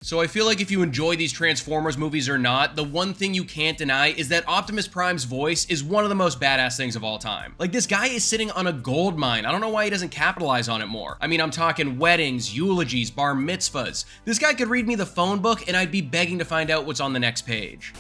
So I feel like if you enjoy these Transformers movies or not, the one thing you can't deny is that Optimus Prime's voice is one of the most badass things of all time. Like, this guy is sitting on a gold mine. I don't know why he doesn't capitalize on it more. I mean, I'm talking weddings, eulogies, bar mitzvahs. This guy could read me the phone book and I'd be begging to find out what's on the next page.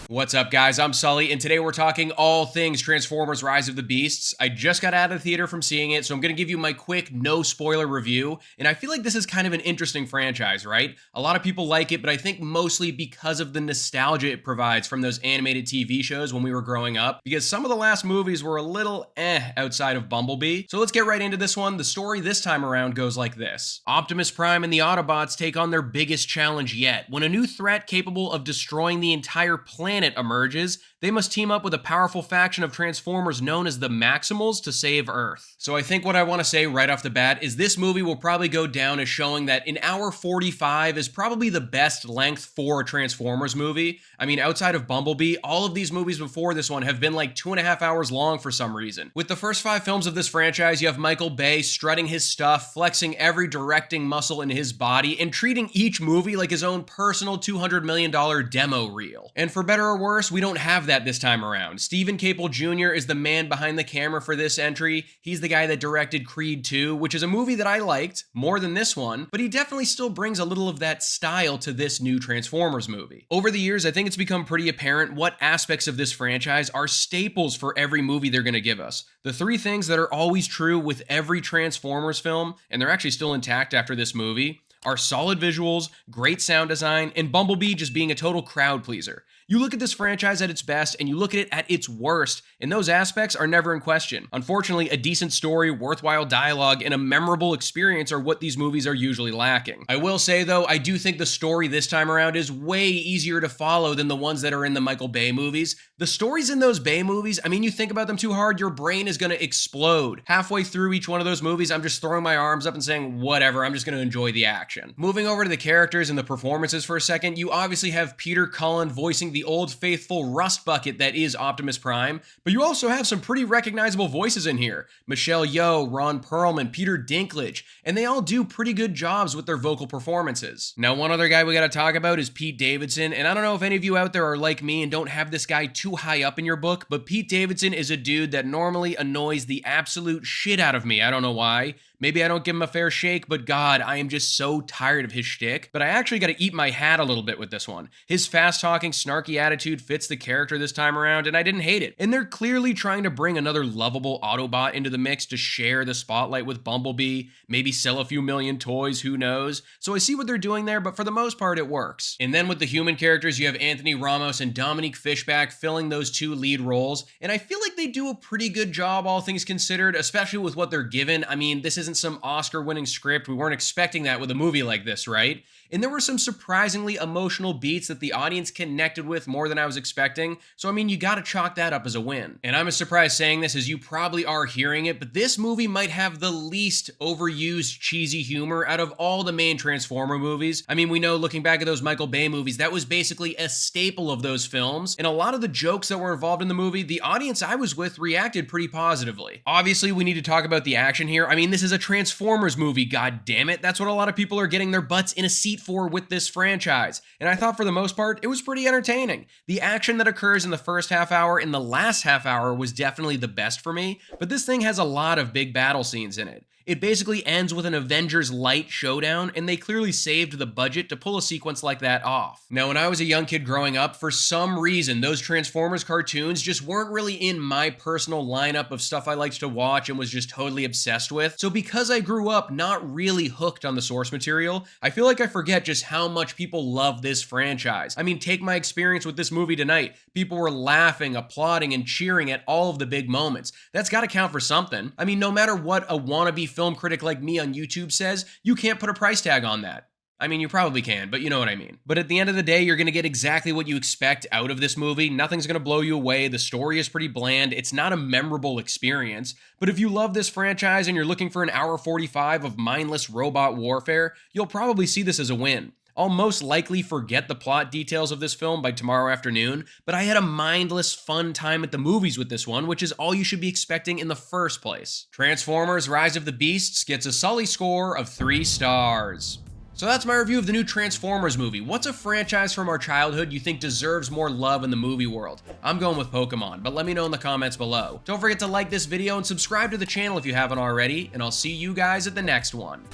What's up, guys? I'm Sully, and today we're talking all things Transformers Rise of the Beasts. I just got out of the theater from seeing it, so I'm going to give you my quick, no-spoiler review, and I feel like this is kind of an interesting franchise, right? A lot of people like it, but I think mostly because of the nostalgia it provides from those animated TV shows when we were growing up, because some of the last movies were a little outside of Bumblebee. So let's get right into this one. The story this time around goes like this. Optimus Prime and the Autobots take on their biggest challenge yet. When a new threat capable of destroying the entire planet emerges, they must team up with a powerful faction of Transformers known as the Maximals to save Earth. So I think what I want to say right off the bat is this movie will probably go down as showing that an hour 45 is probably the best length for a Transformers movie. I mean, outside of Bumblebee, all of these movies before this one have been like 2.5 hours long for some reason. With the first 5 films of this franchise, you have Michael Bay strutting his stuff, flexing every directing muscle in his body, and treating each movie like his own personal $200 million demo reel. And for better or worse, we don't have that this time around. Stephen Caple Jr. is the man behind the camera for this entry. He's the guy that directed Creed 2, which is a movie that I liked more than this one, but he definitely still brings a little of that style to this new Transformers movie. Over the years, I think it's become pretty apparent what aspects of this franchise are staples for every movie they're going to give us. The 3 things that are always true with every Transformers film, and they're actually still intact after this movie, are solid visuals, great sound design, and Bumblebee just being a total crowd pleaser. You look at this franchise at its best, and you look at it at its worst, and those aspects are never in question. Unfortunately, a decent story, worthwhile dialogue, and a memorable experience are what these movies are usually lacking. I will say, though, I do think the story this time around is way easier to follow than the ones that are in the Michael Bay movies. The stories in those Bay movies, I mean, you think about them too hard, your brain is going to explode. Halfway through each one of those movies, I'm just throwing my arms up and saying, whatever, I'm just going to enjoy the action. Moving over to the characters and the performances for a second, you obviously have Peter Cullen voicing the old faithful rust bucket that is Optimus Prime, but you also have some pretty recognizable voices in here. Michelle Yeoh, Ron Perlman, Peter Dinklage, and they all do pretty good jobs with their vocal performances. Now, one other guy we gotta talk about is Pete Davidson, and I don't know if any of you out there are like me and don't have this guy too high up in your book, but Pete Davidson is a dude that normally annoys the absolute shit out of me. I don't know why. Maybe I don't give him a fair shake, but God, I am just so tired of his shtick. But I actually got to eat my hat a little bit with this one. His fast-talking, snarky attitude fits the character this time around, and I didn't hate it. And they're clearly trying to bring another lovable Autobot into the mix to share the spotlight with Bumblebee, maybe sell a few million toys, who knows. So I see what they're doing there, but for the most part, it works. And then with the human characters, you have Anthony Ramos and Dominique Fishback filling those 2 lead roles, and I feel like they do a pretty good job, all things considered, especially with what they're given. I mean, this isn't some Oscar-winning script. We weren't expecting that with a movie like this, right? And there were some surprisingly emotional beats that the audience connected with more than I was expecting, so I mean, you gotta chalk that up as a win. And I'm as surprised saying this as you probably are hearing it, but this movie might have the least overused cheesy humor out of all the main Transformer movies. I mean, we know looking back at those Michael Bay movies, that was basically a staple of those films, and a lot of the jokes that were involved in the movie, the audience I was with reacted pretty positively. Obviously, we need to talk about the action here. I mean, this is a Transformers movie, god damn it. That's what a lot of people are getting their butts in a seat for with this franchise. And I thought for the most part, it was pretty entertaining. The action that occurs in the first half hour and the last half hour was definitely the best for me, but this thing has a lot of big battle scenes in it. It basically ends with an Avengers light showdown, and they clearly saved the budget to pull a sequence like that off. Now, when I was a young kid growing up, for some reason, those Transformers cartoons just weren't really in my personal lineup of stuff I liked to watch and was just totally obsessed with. So because I grew up not really hooked on the source material, I feel like I forget just how much people love this franchise. I mean, take my experience with this movie tonight. People were laughing, applauding, and cheering at all of the big moments. That's gotta count for something. I mean, no matter what a wannabe film critic like me on YouTube says, you can't put a price tag on that. I mean, you probably can, but you know what I mean. But at the end of the day, you're going to get exactly what you expect out of this movie. Nothing's going to blow you away. The story is pretty bland. It's not a memorable experience. But if you love this franchise and you're looking for an hour 45 of mindless robot warfare, you'll probably see this as a win. I'll most likely forget the plot details of this film by tomorrow afternoon, but I had a mindless, fun time at the movies with this one, which is all you should be expecting in the first place. Transformers Rise of the Beasts gets a Sully score of 3 stars. So that's my review of the new Transformers movie. What's a franchise from our childhood you think deserves more love in the movie world? I'm going with Pokemon, but let me know in the comments below. Don't forget to like this video and subscribe to the channel if you haven't already, and I'll see you guys at the next one.